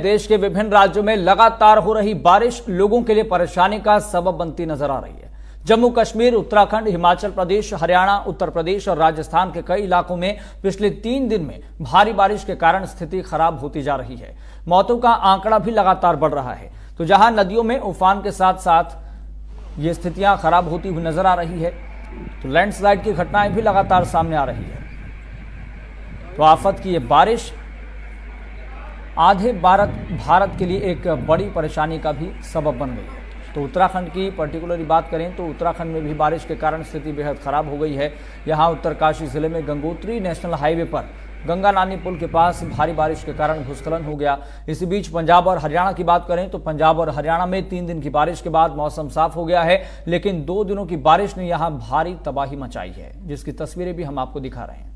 देश के विभिन्न राज्यों में लगातार हो रही बारिश लोगों के लिए परेशानी का सबब बनती नजर आ रही है। जम्मू कश्मीर, उत्तराखंड, हिमाचल प्रदेश, हरियाणा, उत्तर प्रदेश और राजस्थान के कई इलाकों में पिछले 3 दिन में भारी बारिश के कारण स्थिति खराब होती जा रही है। मौतों का आंकड़ा भी लगातार बढ़ रहा है। तो जहां नदियों में उफान के साथ साथ ये स्थितियां खराब होती हुई नजर आ रही है, तो लैंडस्लाइड की घटनाएं भी लगातार सामने आ रही है। तो आफत की ये बारिश आधे भारत के लिए एक बड़ी परेशानी का भी सबब बन गई है। तो उत्तराखंड की पर्टिकुलरली बात करें तो उत्तराखंड में भी बारिश के कारण स्थिति बेहद खराब हो गई है। यहां उत्तरकाशी जिले में गंगोत्री नेशनल हाईवे पर गंगा नानी पुल के पास भारी बारिश के कारण भूस्खलन हो गया। इसी बीच पंजाब और हरियाणा की बात करें तो पंजाब और हरियाणा में 3 दिन की बारिश के बाद मौसम साफ हो गया है, लेकिन 2 दिनों की बारिश ने यहां भारी तबाही मचाई है, जिसकी तस्वीरें भी हम आपको दिखा रहे हैं।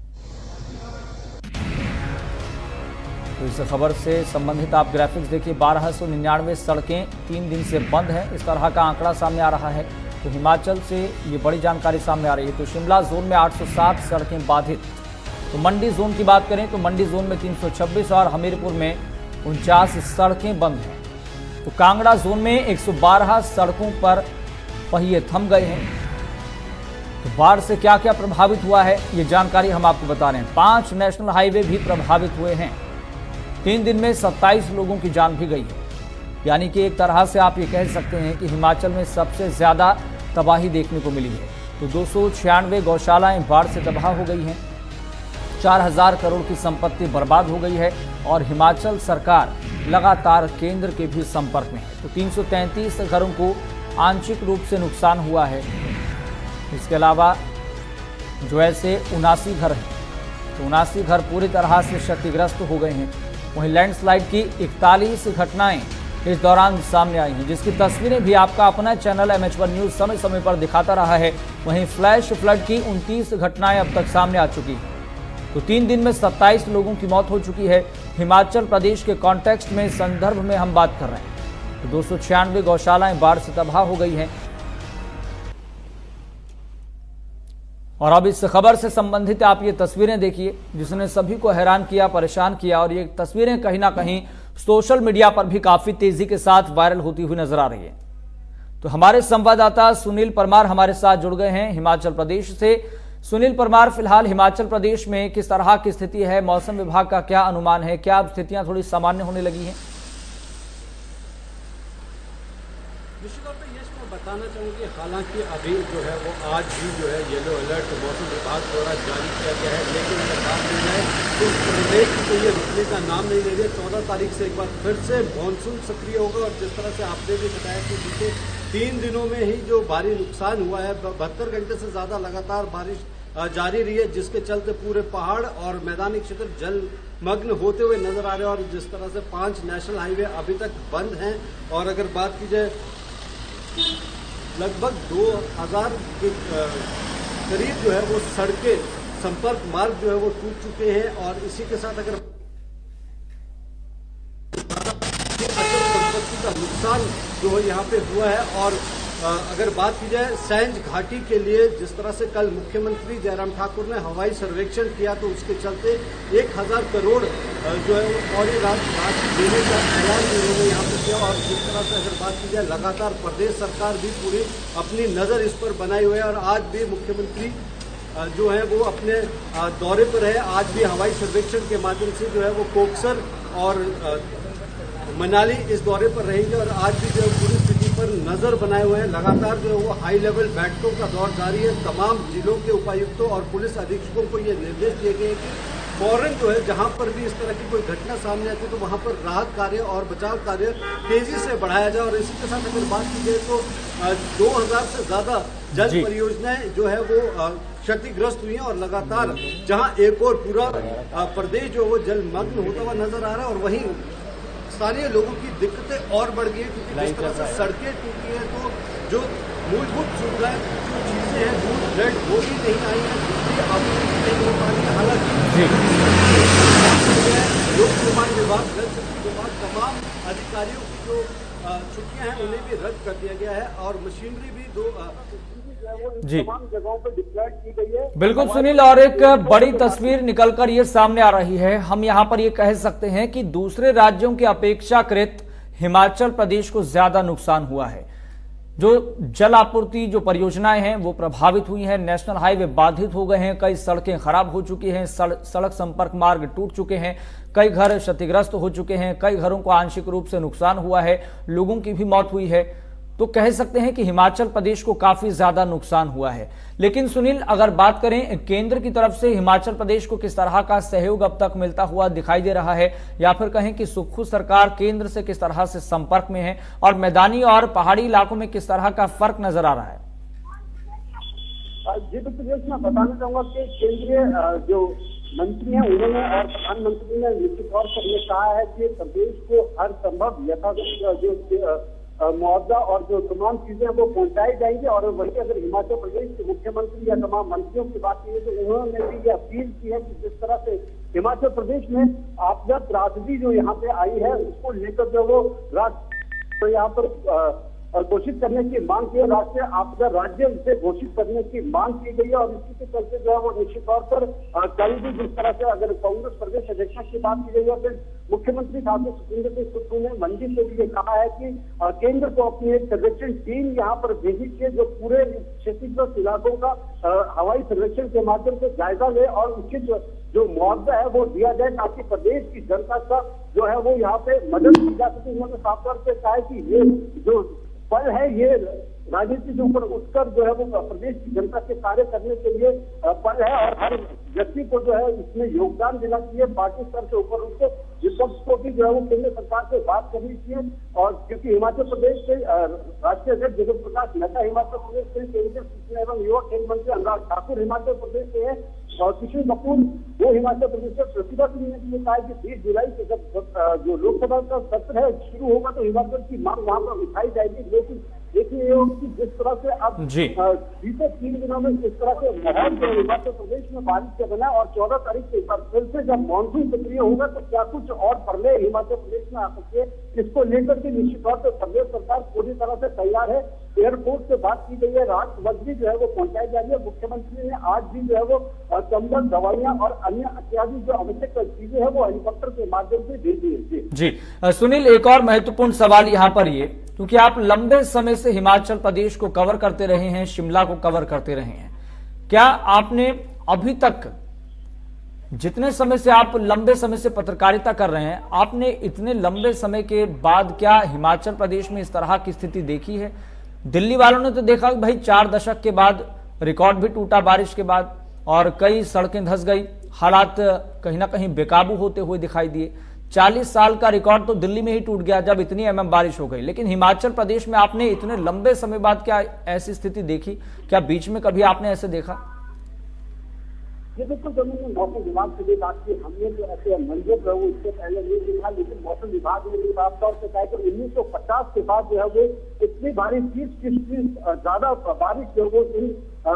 तो इस खबर से संबंधित आप ग्राफिक्स देखिए। 1299 सड़कें 3 दिन से बंद हैं, इस तरह का आंकड़ा सामने आ रहा है। तो हिमाचल से ये बड़ी जानकारी सामने आ रही है। तो शिमला जोन में 807 सड़कें बाधित। तो मंडी जोन की बात करें तो मंडी जोन में 326 और हमीरपुर में 49 सड़कें बंद हैं। तो कांगड़ा जोन में 112 सड़कों पर पहिए थम गए हैं। तो बाढ़ से क्या क्या प्रभावित हुआ है, ये जानकारी हम आपको बता रहे हैं। 5 नेशनल हाईवे भी प्रभावित हुए हैं। 3 दिन में 27 लोगों की जान भी गई है। यानी कि एक तरह से आप ये कह सकते हैं कि हिमाचल में सबसे ज्यादा तबाही देखने को मिली है। तो 296 गौशालाएं बाढ़ से तबाह हो गई हैं। 4000 करोड़ की संपत्ति बर्बाद हो गई है और हिमाचल सरकार लगातार केंद्र के भी संपर्क में है। तो 333 घरों को आंशिक रूप से नुकसान हुआ है। इसके अलावा जो ऐसे 79 घर हैं, तो 79 घर पूरी तरह से क्षतिग्रस्त हो गए हैं। वहीं लैंडस्लाइड की 41 घटनाएं इस दौरान सामने आई हैं, जिसकी तस्वीरें भी आपका अपना चैनल MH1 न्यूज समय समय पर दिखाता रहा है। वहीं फ्लैश फ्लड की 29 घटनाएं अब तक सामने आ चुकी हैं। तो 3 दिन में 27 लोगों की मौत हो चुकी है। हिमाचल प्रदेश के कॉन्टेक्स्ट में, संदर्भ में हम बात कर रहे हैं। तो 296 गौशालाएं बाढ़ से तबाह हो गई हैं। और अब इस खबर से संबंधित आप ये तस्वीरें देखिए, जिसने सभी को हैरान किया, परेशान किया। और ये तस्वीरें कहीं ना कहीं सोशल मीडिया पर भी काफी तेजी के साथ वायरल होती हुई नजर आ रही है। तो हमारे संवाददाता सुनील परमार हमारे साथ जुड़ गए हैं हिमाचल प्रदेश से। सुनील परमार, फिलहाल हिमाचल प्रदेश में किस तरह की स्थिति है? मौसम विभाग का क्या अनुमान है? क्या अब स्थितियां थोड़ी सामान्य होने लगी हैं? निश्चित तौर पर ये मैं बताना चाहूँगी, हालांकि अभी जो है वो आज भी जो है येलो अलर्ट मौसम विभाग द्वारा जारी किया गया है, लेकिन अगर बात की जाए तो प्रदेश को ये रुकने का नाम नहीं ले रही। 14 तारीख से एक बार फिर से मानसून सक्रिय होगा। और जिस तरह से आपने भी बताया कि बीते 3 दिनों में ही जो भारी नुकसान हुआ है, 72 घंटे से ज़्यादा लगातार बारिश जारी रही है, जिसके चलते पूरे पहाड़ और मैदानी क्षेत्र जलमग्न होते हुए नजर आ रहे हैं। और जिस तरह से 5 नेशनल हाईवे अभी तक बंद हैं। और अगर बात की जाए लगभग 2000 के करीब जो है वो सड़कें, संपर्क मार्ग जो है वो टूट चुके हैं। और इसी के साथ अगर संपत्ति का नुकसान जो है यहाँ पे हुआ है। और अगर बात की जाए सैंज घाटी के लिए, जिस तरह से कल मुख्यमंत्री जयराम ठाकुर ने हवाई सर्वेक्षण किया, तो उसके चलते 1000 करोड़ जो है वो फौरी राशि देने का ऐलान उन्होंने यहाँ पर किया। और जिस तरह से अगर बात की जाए, लगातार प्रदेश सरकार भी पूरी अपनी नज़र इस पर बनाई हुई है। और आज भी मुख्यमंत्री जो है वो अपने दौरे पर है। आज भी हवाई सर्वेक्षण के माध्यम से जो है वो कोकसर और मनाली इस दौरे पर रहेंगे। और आज भी जो है पूरी स्थिति पर नजर बनाए हुए हैं। लगातार जो है वो हाई लेवल बैठकों का दौर जारी है। तमाम जिलों के उपायुक्तों और पुलिस अधीक्षकों को ये निर्देश दिए गए हैं कि फौरन जो है जहां पर भी इस तरह की कोई घटना सामने आती है तो वहां पर राहत कार्य और बचाव कार्य तेजी से बढ़ाया जाए। और इसी के साथ अगर बात की जाए तो 2000 से ज्यादा जल परियोजनाएं जो है वो क्षतिग्रस्त हुई हैं। और लगातार जहां एक और पूरा प्रदेश जो है वो जलमग्न होता हुआ नजर आ रहा है। और वहीं स्थानीय लोगों की दिक्कतें और बढ़ गई है, क्योंकि जिस तरह से सड़कें टूटी हैं तो जो मूलभूत सुविधाएं, जो चीज़ें हैं, दूध ब्रेड वो भी नहीं आई है, बिजली आपूर्ति नहीं हो पा रही है। हालांकि लोक निर्माण विभाग, जल शक्ति विभाग, तमाम अधिकारियों की जो छुट्टियां हैं उन्हें भी रद्द कर दिया गया है। और मशीनरी भी जो है वो इन जी। तमाम जगहों पर डिप्लॉयड की गई है। बिल्कुल सुनील, और एक बड़ी तस्वीर निकलकर ये सामने आ रही है। हम यहां पर ये कह सकते हैं कि दूसरे राज्यों की अपेक्षाकृत हिमाचल प्रदेश को ज्यादा नुकसान हुआ है। जो जल आपूर्ति जो परियोजनाएं हैं वो प्रभावित हुई हैं, नेशनल हाईवे बाधित हो गए हैं, कई सड़कें खराब हो चुकी हैं, सड़क संपर्क मार्ग टूट चुके हैं, कई घर क्षतिग्रस्त हो चुके हैं, कई घरों को आंशिक रूप से नुकसान हुआ है, लोगों की भी मौत हुई है। तो कह सकते हैं कि हिमाचल प्रदेश को काफी ज्यादा नुकसान हुआ है। लेकिन सुनील, अगर बात करें केंद्र की तरफ से हिमाचल प्रदेश को किस तरह का सहयोग अब तक मिलता हुआ दिखाई दे रहा है, या फिर कहें कि सुक्खू सरकार केंद्र से किस तरह से संपर्क में है, और मैदानी और पहाड़ी इलाकों में किस तरह का फर्क नजर आ रहा है? जी बिल्कुल, मैं बताना चाहूंगा कि केंद्रीय जो मंत्री हैं उन्होंने और प्रधानमंत्री ने निश्चित तौर पर यह कहा है कि प्रदेश को हर संभव यथासंभव जो मुआवजा और जो तमाम चीजें वो पहुंचाई जाएंगी। और वही अगर हिमाचल प्रदेश के मुख्यमंत्री या तमाम मंत्रियों की बात की तो उन्होंने भी ये अपील की है कि जिस तरह से हिमाचल प्रदेश में आपदा त्रासदी जो यहाँ पे आई है उसको लेकर जो वो तो यहाँ पर घोषित करने की मांग की है, राष्ट्रीय आपदा राज्य से घोषित करने की मांग की गई है। और इसी के चलते जो है वो निश्चित तौर पर कल भी जिस तरह से अगर कांग्रेस प्रदेश अध्यक्ष की बात की गई है, फिर मुख्यमंत्री ठाकुर सुखविंदर सिंह सुक्खू ने मंडी से भी ये कहा है कि केंद्र को अपनी एक सर्वेक्षण टीम यहाँ पर भेजी है जो पूरे क्षतिग्रस्त इलाकों का हवाई सर्वेक्षण के माध्यम से जायजा ले और उचित जो मुआवजा है वो दिया जाए, ताकि प्रदेश की जनता का जो है वो यहाँ पे मदद की जा सके। उन्होंने साफ तौर पर कहा है कि ये जो पल है ये राजनीति के ऊपर उठकर जो है वो प्रदेश की जनता के कार्य करने के लिए पल है, और हर व्यक्ति को जो है इसमें योगदान देना चाहिए। पार्टी स्तर के ऊपर उनको विपक्ष को भी जो है वो केंद्र सरकार से बात करनी चाहिए। और क्योंकि हिमाचल प्रदेश के राष्ट्रीय अध्यक्ष जगत प्रकाश नड्डा हिमाचल प्रदेश के, केंद्रीय सूचना एवं युवा खेल मंत्री अनुराग ठाकुर हिमाचल प्रदेश के है, और सुशील कपूर वो हिमाचल प्रदेश से, प्रतिभा सिंह ने भी कहा कि 20 जुलाई से जब जो लोकसभा का सत्र है शुरू होगा तो हिमाचल की मांग वहां पर उठाई जाएगी। लेकिन देखिए ये होगी कि जिस तरह से अब बीते 3 दिनों में जिस तरह से माहौल जो हिमाचल प्रदेश में बारिश का बना, और 14 तारीख के बाद फिर से जब मानसून सक्रिय होगा तो क्या कुछ और प्रलय हिमाचल प्रदेश में आ सकते हैं, इसको लेकर के निश्चित तौर पर प्रदेश सरकार पूरी तरह से तैयार है। एयरपोर्ट से बात की गई है, राहत सामग्री जो है वो पहुंचाई जा रही है। मुख्यमंत्री ने आज भी जो है वो कंबल, दवाइयां और अन्य इत्यादि जो आवश्यक चीजें हैं वो हेलीकॉप्टर के माध्यम से भेजी है। जी सुनील, एक और महत्वपूर्ण सवाल यहाँ पर ये, क्योंकि आप लंबे समय से हिमाचल प्रदेश को कवर करते रहे हैं, शिमला को कवर करते रहे हैं, क्या आपने अभी तक जितने समय से आप लंबे समय से पत्रकारिता कर रहे हैं, आपने इतने लंबे समय के बाद क्या हिमाचल प्रदेश में इस तरह की स्थिति देखी है? दिल्ली वालों ने तो देखा कि भाई 4 दशक के बाद रिकॉर्ड भी टूटा बारिश के बाद, और कई सड़कें धंस गई, हालात कहीं ना कहीं बेकाबू होते हुए दिखाई दिए। 40 साल का रिकॉर्ड तो दिल्ली में ही टूट गया जब इतनी एमएम बारिश हो गई। लेकिन हिमाचल प्रदेश में आपने इतने लंबे समय बाद क्या ऐसी स्थिति देखी? क्या बीच में कभी आपने ऐसे देखा? ये बिल्कुल जमीन मौसम विभाग से भी बात की, हमने जो ऐसे मंजर जो है इससे पहले नहीं देखा, लेकिन मौसम विभाग ने भी साफ तौर से कहा कि 1950 के बाद जो है वो इतनी बारिश 30 ज्यादा बारिश जो वो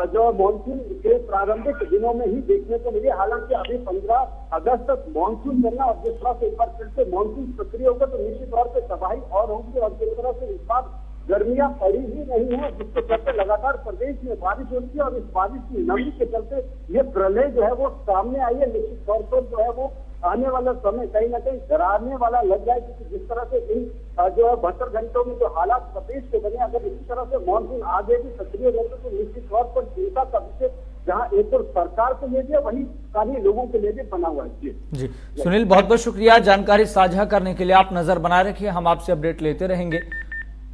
जो मानसून के प्रारंभिक दिनों में ही देखने को मिली। हालांकि अभी 15 अगस्त तक मानसून करना, और जिस तरह से एक बार फिर से मानसून सक्रिय होगा तो निश्चित तौर पर तबाही और होगी। और जिस तरह से इस बार गर्मियां पड़ी ही नहीं है, जिसके चलते लगातार प्रदेश में बारिश होती है, और इस बारिश की नमी के चलते ये प्रलय जो है वो सामने आई है। निश्चित तौर पर जो है वो आने वाला समय कहीं ना कहीं डराने वाला लग जाए, क्योंकि जिस तरह से इन जो है 72 घंटों में जो हालात प्रदेश के बने, अगर इसी तरह से मानसून आगे भी सक्रिय रहते तो निश्चित तौर पर चिंता का विषय जहाँ एक और सरकार के लिए भी वही स्थानीय लोगों के लिए भी बना हुआ है। जी सुनील, बहुत बहुत शुक्रिया जानकारी साझा करने के लिए। आप नजर बनाए रखिए, हम आपसे अपडेट लेते रहेंगे।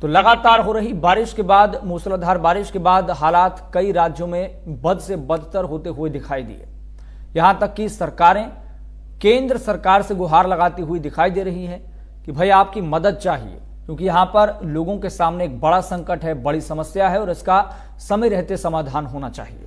तो लगातार हो रही बारिश के बाद, मूसलाधार बारिश के बाद हालात कई राज्यों में बद से बदतर होते हुए दिखाई दिए। यहां तक कि सरकारें केंद्र सरकार से गुहार लगाती हुई दिखाई दे रही हैं कि भाई आपकी मदद चाहिए, क्योंकि यहां पर लोगों के सामने एक बड़ा संकट है, बड़ी समस्या है, और इसका समय रहते समाधान होना चाहिए।